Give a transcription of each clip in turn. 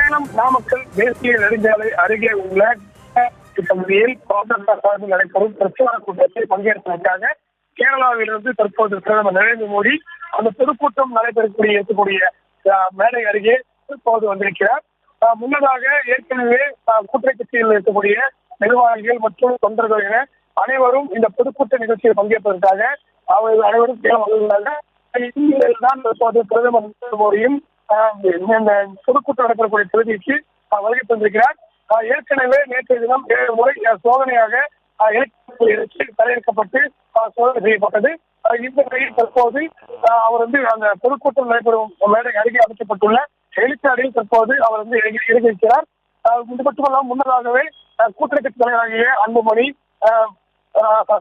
சேலம் நாமக்கல் தேசிய நெடுஞ்சாலை அருகே உள்ள பகுதியில் பாஜக நடைபெறும் பிரச்சார கூட்டத்தில் பங்கேற்பதற்காக கேரளாவிலிருந்து தற்போது பிரதமர் நரேந்திர மோடி அந்த பொதுக்கூட்டம் இருக்கக்கூடிய மேடை அருகே இப்போது வந்திருக்கிறார். முன்னதாக ஏற்கனவே கூட்டணி கட்சியில் இருக்கக்கூடிய நிர்வாகிகள் மற்றும் தொண்டர்கள் என அனைவரும் இந்த பொதுக்கூட்ட நிகழ்ச்சியில் பங்கேற்பதற்காக அவர்கள் அனைவரும் சேலம் வந்துள்ளார்கள். தான் தற்போது பிரதமர் நரேந்திர மோடியும் இந்த பொதுக்கூட்டம் நடைபெறக்கூடிய பகுதிக்கு வருகை தந்திருக்கிறார். ஏற்கனவே நேற்றைய தினம் 7 முறை சோதனையாக தரையிறக்கப்பட்டு சோதனை செய்யப்பட்டது. இந்த நிலையில் தற்போது அவர் அந்த பொதுக்கூட்டம் நடைபெறும் மேடை அருகே அமைக்கப்பட்டுள்ள ஹெலிகாப்டரில் தற்போது அவர் இறங்கியிருக்கிறார். இது மட்டுமல்லாமல் முன்னதாகவே கூட்டணி கட்சி தலைவராகிய அன்புமணி,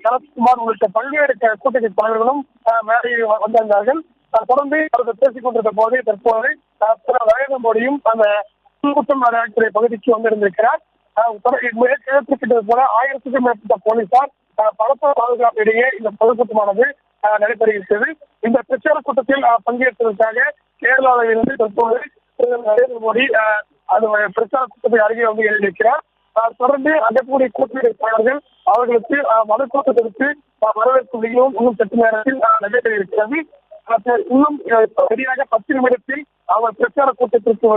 சரத்குமார் உள்ளிட்ட பல்வேறு கூட்டணி கட்சி தலைவர்களும் மேடையில் வந்திருந்தார்கள். தொடர்ந்து அவர்கள் பேசிக் கொண்டிருந்த போதே தற்போது நரேந்திர மோடியும் அந்த கூட்டம் நடைபெறக்கூடிய பகுதிக்கு வந்திருந்திருக்கிறார். போல 1000க்கும் மேற்பட்ட போலீசார் பலத்த பாதுகாப்பு இடையே இந்த பொதுக்கூட்டமானது நடைபெறுகிறது. இந்த பிரச்சார கூட்டத்தில் பங்கேற்பதற்காக கேரளாவிலிருந்து தற்போது நரேந்திர மோடி அந்த பிரச்சார கூட்டத்தை அருகே எழுதியிருக்கிறார். தொடர்ந்து அங்கக்கூடிய கூட்டணி தலைவர்கள் அவர்களுக்கு மதக்கூட்டத்திற்கு வரவேற்பு மிகவும் இன்னும் சற்று நேரத்தில் நடைபெற இருக்கிறது. இன்னும் சரியாக 10 நிமிடத்தில் அவர் பிரச்சார கூட்டத்திற்கு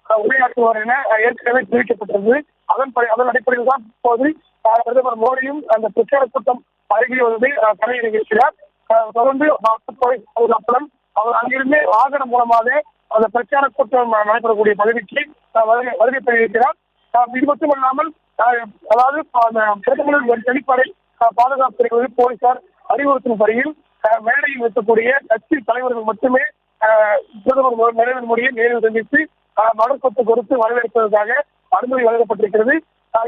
உரையாற்றுவார் என ஏற்கனவே தெரிவிக்கப்பட்டது. அதன் அடிப்படையில் தான் இப்போது பிரதமர் மோடியும் அந்த பிரச்சார கூட்டம் அருகே தலையிடுகிறார். தொடர்ந்து பாதுகாப்புடன் அவர் அங்கிருந்தே வாகனம் மூலமாக அந்த பிரச்சார கூட்டம் நடைபெறக்கூடிய பகுதிக்கு வருகை பெற்றிருக்கிறார். இது மட்டுமல்லாமல் அதாவது பிரதமரின் வெளிப்படை பாதுகாப்பு போலீசார் அறிவுறுத்தும் வரையில் மேடையில் இருக்கக்கூடிய கட்சி தலைவர்கள் மட்டுமே பிரதமர் நரேந்திர மோடியை நேரில் சந்தித்து மதக்கூட்ட குறித்து வரவேற்பதற்காக அனுமதி வழங்கப்பட்டிருக்கிறது.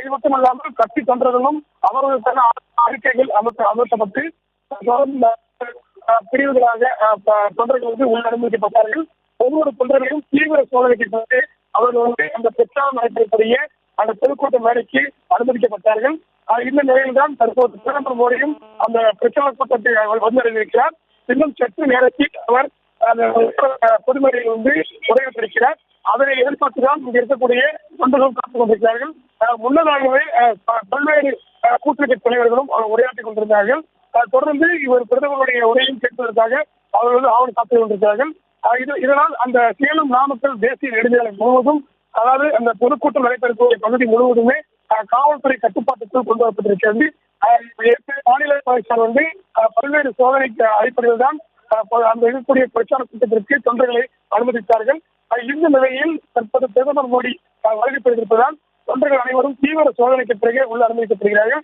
இது மட்டுமல்லாமல் கட்சி தொண்டர்களும் அவர்களுக்கான அறிக்கைகள் அமர்த்தப்பட்டு பிரிவுகளாக தொண்டர்கள் உள்ள அனுமதிக்கப்பட்டார்கள். ஒவ்வொரு தொண்டர்களையும் தீவிர சோதனைக்கு அவர்கள் அந்த பிரச்சாரம் நடைபெறக்கூடிய அந்த பொதுக்கூட்ட மேடைக்கு அனுமதிக்கப்பட்டார்கள். இந்த நிலையில்தான் தற்போது பிரதமர் மோடியும் அந்த பிரச்சார கூட்டத்தை வந்திருக்கிறார். இன்னும் சற்று நேரத்தில் அவர் பொதுமேடையில் உரையாற்றிருக்கிறார். அதனை எதிர்பார்த்துதான் இங்கு இருக்கக்கூடிய தொண்டர்களும் காத்துக் கொண்டிருக்கிறார்கள். முன்னதாகவே பல்வேறு கூட்டணி தலைவர்களும் உரையாற்றிக் கொண்டிருந்தார்கள். தொடர்ந்து இவர் பிரதமருடைய உரையும் கேட்பதற்காக அவர்கள் ஆவணம் காத்துக் கொண்டிருக்கிறார்கள். இதனால் அந்த சேலம் நாமக்கல் தேசிய நெடுஞ்சாலை முழுவதும், அதாவது அந்த பொதுக்கூட்டம் நடைபெறக்கூடிய பகுதி முழுவதுமே காவல்துறை கட்டுப்பாட்டுக்குள் கொண்டு வரப்பட்டிருக்கிறது. மாநில போலீசார் பல்வேறு சோதனைக்கு அடிப்படையில் தான் அந்த இருக்கக்கூடிய பிரச்சார கூட்டத்திற்கு தொண்டர்களை அனுமதித்தார்கள். இந்த நிலையில் தற்போது பிரதமர் மோடி வருகை பெற்றிருப்பதால் தொண்டர்கள் அனைவரும் தீவிர சோதனைக்கு பிறகு உள்ள அனுமதிக்கப்படுகிறார்கள்.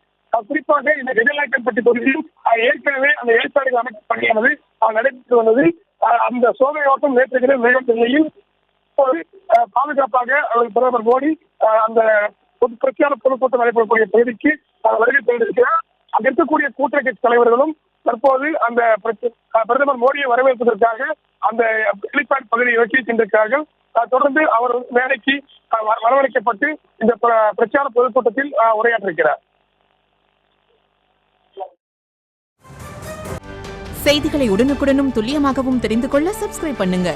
குறிப்பாக இந்த வெள்ளநாயக்கன்பட்டி பகுதியில் ஏற்கனவே அந்த ஏற்பாடுகள் அமைக்கும் பணியானது நடைபெற்று வந்தது. அந்த சோதனை ஓட்டம் நேற்று மேலும் நிலையில் பாதுகாப்பாக பிரதமர் மோடி அந்த பிரச்சார பொதுக்கூட்டம் நடைபெறக்கூடிய பகுதிக்கு வருகை பெற்றிருக்கிறார். அங்க இருக்கக்கூடிய கூட்டணி கட்சி தலைவர்களும் தற்போது அந்த பிரதமர் மோடியை வரவேற்பதற்காக அந்த ஹெலிபேட் பகுதியை நோக்கி சென்றிருக்கிறார்கள். தொடர்ந்து அவர் வேலைக்கு வரவழைக்கப்பட்டு இந்த பிரச்சார பொதுக்கூட்டத்தில் உரையாற்றிருக்கிறார். செய்திகளை உடனுக்குடனும் துல்லியமாகவும் தெரிந்து கொள்ள சப்ஸ்கிரைப் பண்ணுங்க.